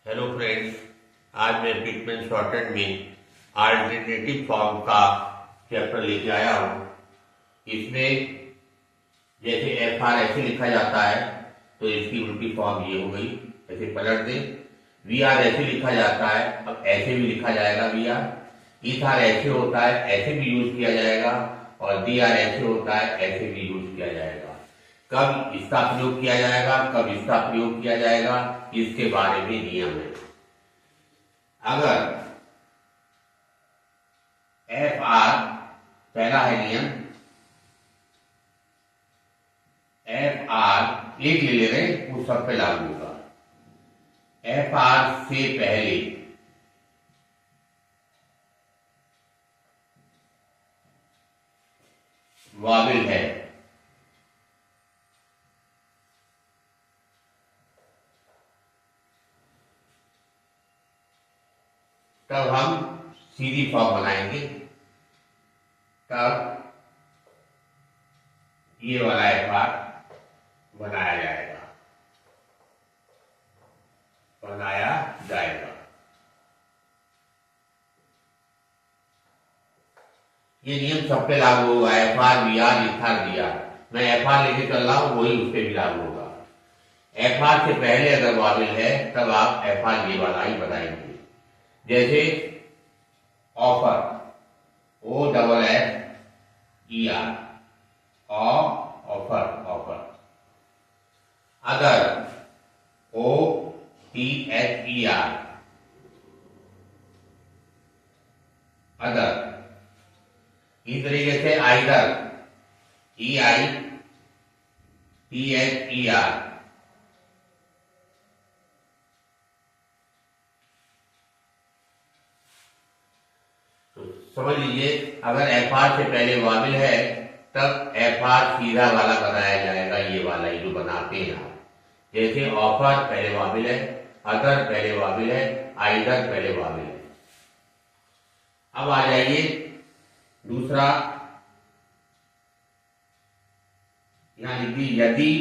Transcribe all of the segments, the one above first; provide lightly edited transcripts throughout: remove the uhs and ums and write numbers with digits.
Hello friends, आज मैं Pitman shorthand में अल्टरनेटिव फॉर्म का चैप्टर लेके आया हूँ। इसमें जैसे एफ आर ऐसे लिखा जाता है तो इसकी उल्टी फॉर्म ये हो गई, ऐसे पलट दे। वी आर ऐसे लिखा जाता है, अब ऐसे भी लिखा जाएगा वी आर। इथ आर ऐसे होता है, ऐसे भी यूज किया जाएगा, और डी आर ऐसे होता है, ऐसे भी यूज किया जाएगा। कब इसका प्रयोग किया जाएगा, कब इसका प्रयोग किया जाएगा, इसके बारे में नियम है। अगर एफ आर, पहला है नियम, एफ आर एक ले रहे वो सब पे लागू होगा। एफ आर से पहले वॉवेल है, तब हम सीधी फॉर्म बनाएंगे। तब ये वाला एफ आर बनाया जाएगा। ये नियम सब पे लागू होगा। F R V R either D R, मैं एफ आर लेके चल रहा हूं, वही उस पर भी लागू होगा। एफ आर से पहले अगर वॉवेल है तब आप एफ आर ये वाला ही बनाएंगे। जैसे offer, O double F E R, offer. Other, O T H E R, other. इस तरीके से either, E I T H E R, समझ लीजिए। अगर एफ आर से पहले वॉवेल है तब एफ आर सीधा वाला बनाया जाएगा, ये वाला ही जो बनाते हैं आप। जैसे ऑफर पहले वॉवेल है, अदर पहले वॉवेल है, आइदर पहले वॉवेल है। अब आ जाइए दूसरा, यहां लिख दी, यदि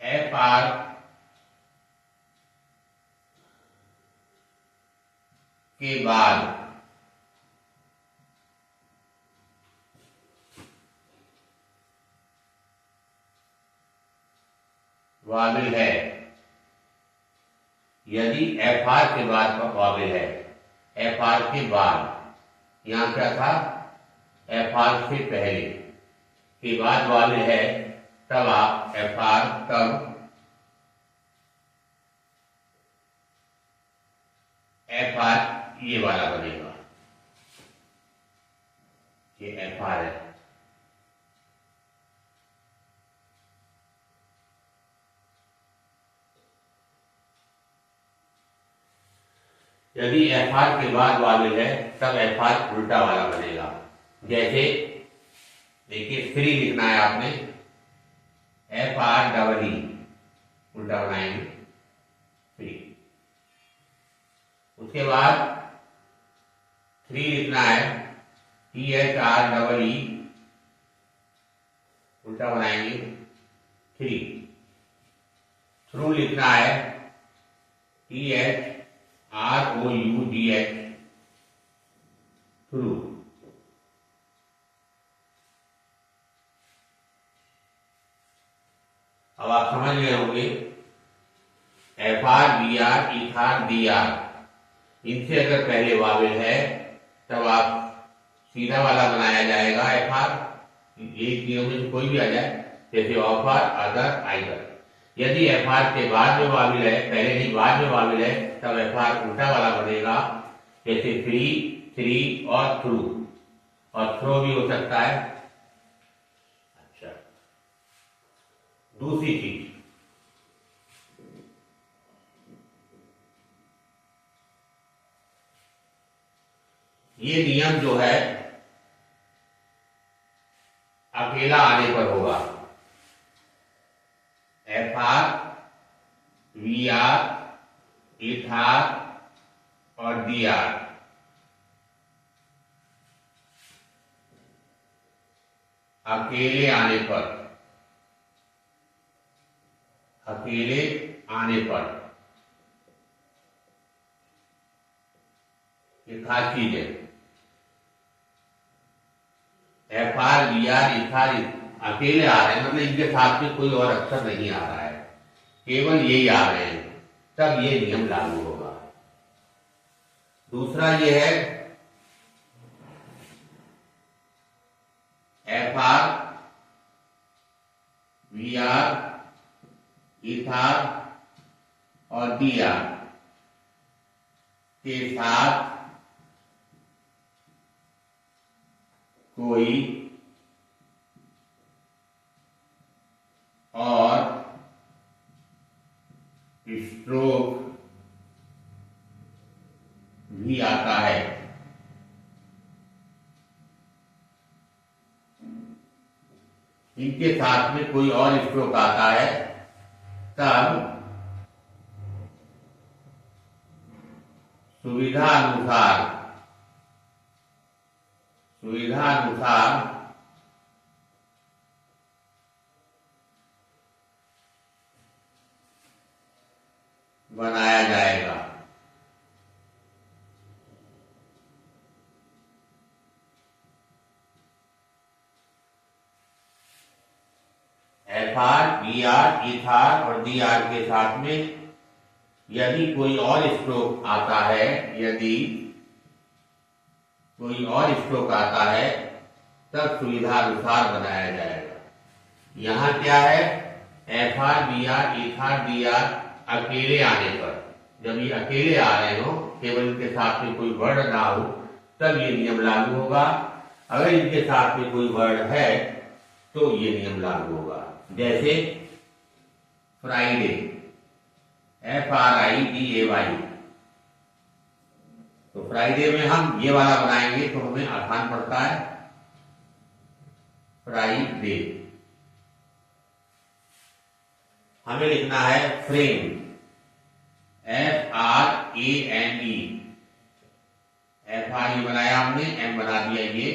एफ आर के बाद वॉवेल है, यदि एफ आर के बाद वॉवेल है, एफ आर के बाद, यहां क्या था, एफ आर से पहले के बाद वॉवेल है, तब आप एफ आर, तब एफ आर ये वाला बनेगा, ये एफ आर है। यदि एफ आर के बाद वॉवेल है तब एफ आर उल्टा वाला बनेगा। जैसे देखिए, फ्री लिखना है आपने, एफ आर डबल ई, उल्टा बनाएंगे फ्री। उसके बाद थ्री लिखना है, T H R double E, उल्टा बनाएंगे थ्री। थ्रू लिखना है, T H R O U D H, through. अब आप समझ गए होंगे, F R B R either D R, इनसे अगर पहले वॉवेल है तब आप सीधा वाला बनाया जाएगा एफ आर। एक नियम में से कोई भी आ जाए, जैसे ऑफर, अदर, आइदर। यदि एफ आर के बाद में वॉवेल है, पहले नहीं बाद में वॉवेल है, तब एफ आर उल्टा वाला बनेगा। जैसे फ्री, थ्री और थ्रू, और थ्रो भी हो सकता है। अच्छा, दूसरी चीज, ये नियम जो है अकेला आने पर होगा। एफ आर, वी आर, इथ आर और डी आर, अकेले आने पर अकेले आने पर, ये खास चीज है। एफ आर बी आर इथार अकेले आ रहे हैं, मतलब इनके साथ में कोई और अक्षर नहीं आ रहा है, केवल यही आ रहे हैं, तब ये नियम लागू होगा। दूसरा ये है एफ आर वी आर इथार और डी आर के साथ कोई और स्ट्रोक भी आता है, इनके साथ में कोई और स्ट्रोक आता है, तब सुविधा अनुसार बनाया जाएगा। एफ आर बी आर इथार और डी आर के साथ में यदि कोई और स्ट्रोक आता है, यदि कोई और स्ट्रोक आता है, तब सुविधा अनुसार बनाया जाएगा। यहां क्या है, F R B R either D R अकेले आने पर, जब ये अकेले आ रहे हो, केवल इनके साथ में कोई वर्ड ना हो, तब ये नियम लागू होगा। अगर इनके साथ में कोई वर्ड है तो ये नियम लागू होगा। जैसे Friday, F R I D A Y, तो फ्राइडे में हम ये वाला बनाएंगे तो हमें आसान पड़ता है, फ्राइडे। हमें लिखना है frame, F R A N E, F R E बनाया हमने, एम बना दिया ये।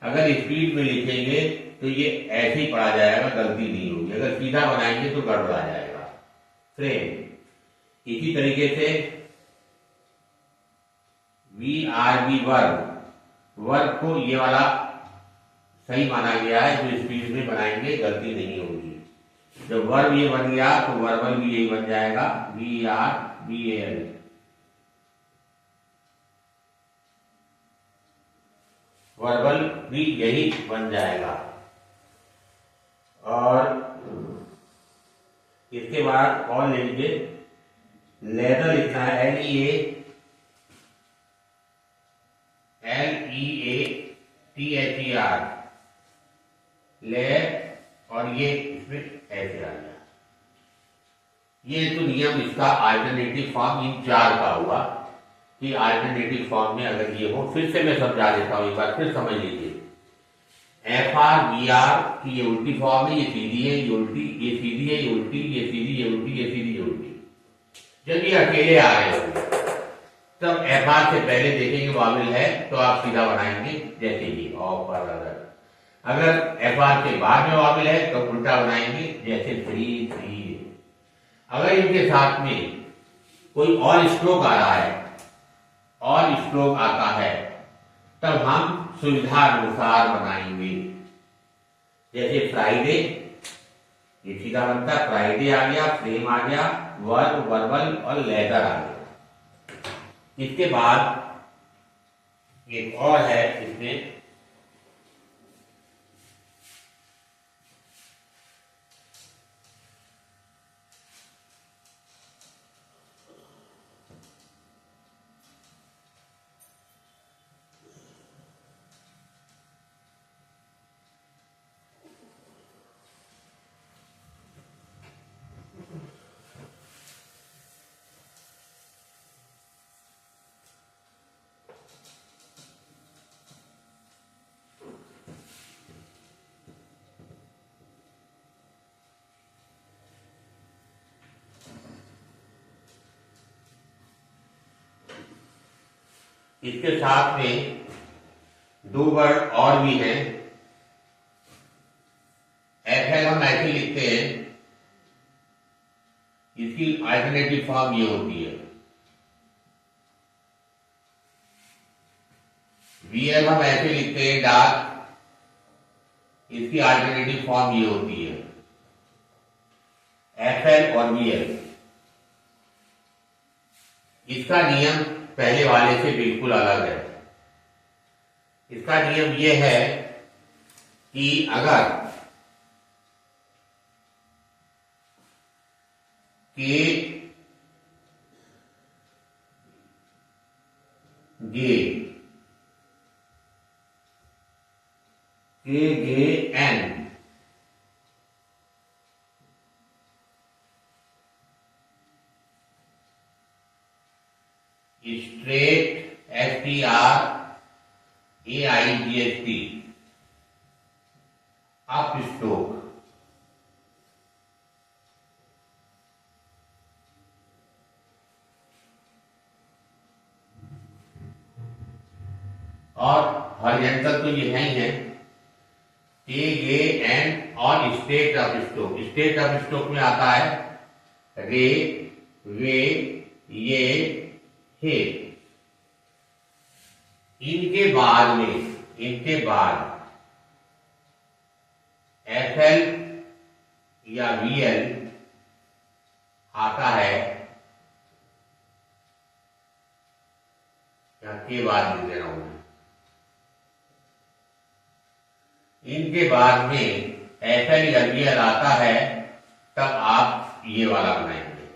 अगर स्पीड में लिखेंगे तो ये ऐसे ही पढ़ा जाएगा, गलती नहीं होगी। अगर सीधा बनाएंगे तो गड़बड़ा जाएगा। फ्रेम। इसी तरीके से V R B verb, verb को ये वाला सही माना गया है, जो स्पीड में बनाएंगे गलती नहीं होगी। जब वर्ब ये बन गया तो वर्बल भी यही बन जाएगा, V R B A L. Verbal भी यही बन जाएगा। और इसके बाद और ले लीजिए, लेदर लिखना है, L E A T H E are, ले, और ये इसमें ऐसे आ गया। ये तो नियम इसका अल्टरनेटिव फॉर्म इन चार का हुआ कि अल्टरनेटिव फॉर्म में अगर ये हो, फिर से मैं समझा देता हूं, एक बार फिर समझ लीजिए। एफ आर बी आर की ये उल्टी फॉर्म है, ये सीधी है, ये उल्टी, ये सीधी है, ये उल्टी, ये सीधी, ये उल्टी, ये सीधी, ये उल्टी। जब ये अकेले आ रहे होंगे तब एफ आर से पहले देखेंगे वाविल है तो आप सीधा बनाएंगे, जैसे ही ऑफर। अगर एफ आर के बाद में वाविल है तो उल्टा बनाएंगे, जैसे थ्री थ्री। अगर इनके साथ में कोई और स्ट्रोक आ रहा है, और स्ट्रोक आता है, तब हम सुविधा अनुसार बनाएंगे। जैसे फ्राइडे, ये सीधा बनता है, फ्राइडे आ गया, फ्रेम आ गया, वर्ब, वर्बल और लेदर आ गया। इसके बाद एक और है इसमें, इसके साथ में दो वर्ड और भी हैं। एफ एल हम ऐसे लिखते हैं, इसकी अल्टरनेटिव फॉर्म ये होती है। वीएल हम ऐसे लिखते हैं डार्क, इसकी अल्टरनेटिव फॉर्म ये होती है एफएल और वीएल। इसका नियम पहले वाले से बिल्कुल अलग है। इसका नियम ये है कि अगर के गे N straight STRAIGST up stroke और हॉरिजॉन्टल तो ये है ही है। एन और state of stroke, state of stroke में आता है रे, वे, ये, हे। इनके बाद एफएल या वीएल आता है, या के बाद लिख दे रहा हूं मैं। इनके बाद में एफएल या वीएल आता है, तब आप ये वाला बनाएंगे,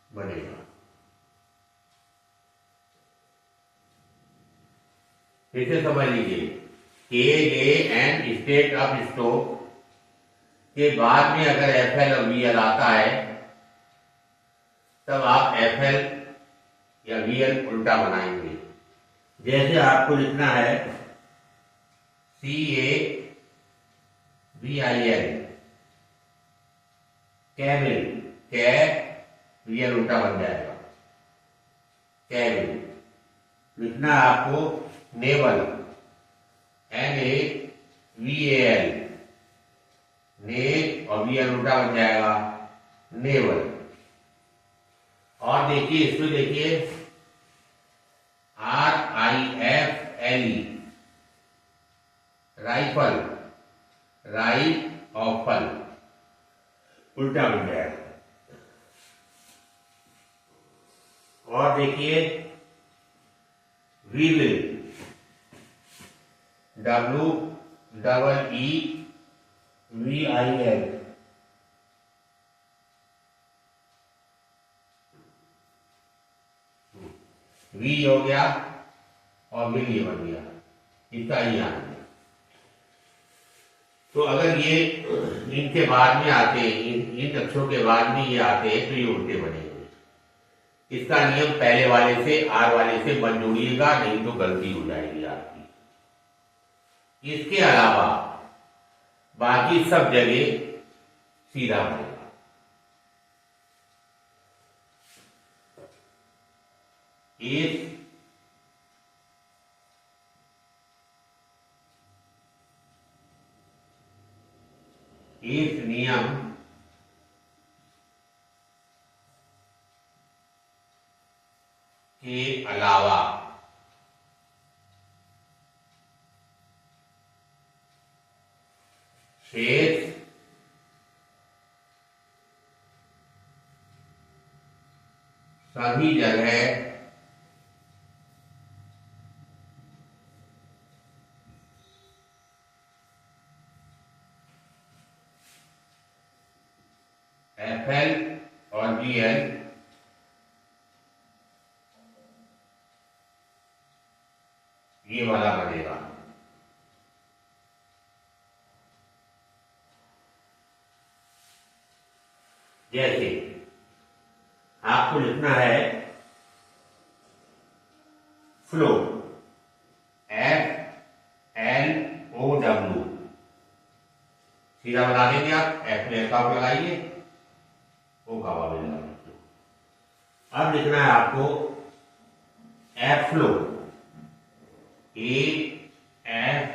बनेगा। फिर से समझ लीजिए, KJN स्टेट ऑफ स्ट्रोक के बाद में अगर एफएल और वीएल आता है, तब आप एफएल या वीएल उल्टा बनाएंगे। जैसे आपको लिखना है CAVIL, कैविल, कै वीएल उल्टा बन जाएगा, कैविल। लिखना है आपको नेवल, NAVAL, ने और वीएल उल्टा बन जाएगा नेवल। और देखिए इसमें देखिए RIFLE, राइफल, राइफल उल्टा बन जाएगा। और देखिए व्हील, WEEVIL, वी हो गया और विल ये बन गया, इसका ही आ गया। तो अगर ये इनके बाद में आते, इन अक्षरों के बाद में ये आते हैं, तो ये उल्टे बनेंगे। इसका नियम पहले वाले से आर वाले से मत जोड़िएगा, नहीं तो गलती हो जाएगी आपकी। इसके अलावा बाकी सब जगह सीधा बनेगा। इस नियम के अलावा शेष सभी जगह एफएल और वीएल ये वाला बनेगा। जैसे आपको लिखना है फ्लो, FLOW, सीधा बना देंगे आप, एफ में का लगाइए, ओ का वाव लगाइए। अब लिखना है आपको एफ्लो, AFLOW,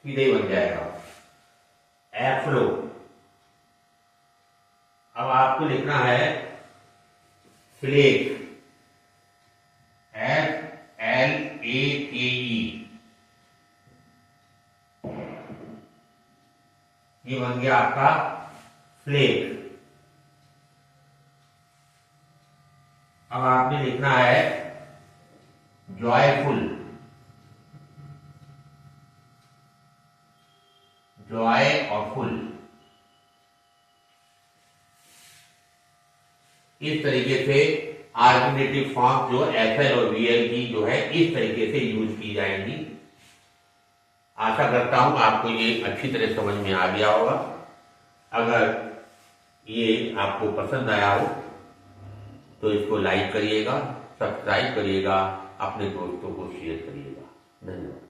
सीधे ही बन जाएगा। एफ्लो, अब आपको लिखना है फ्लेक, FLAKE, ये बन गया आपका फ्लेक। अब आपने लिखना है जॉयफुल, जॉय और फुल। इस तरीके से आर्गुमेंटिव फॉर्म जो FL और VL की जो है इस तरीके से यूज की जाएंगी। आशा करता हूं आपको ये अच्छी तरह समझ में आ गया होगा। अगर ये आपको पसंद आया हो तो इसको लाइक करिएगा, सब्सक्राइब करिएगा, अपने दोस्तों को शेयर करिएगा। धन्यवाद।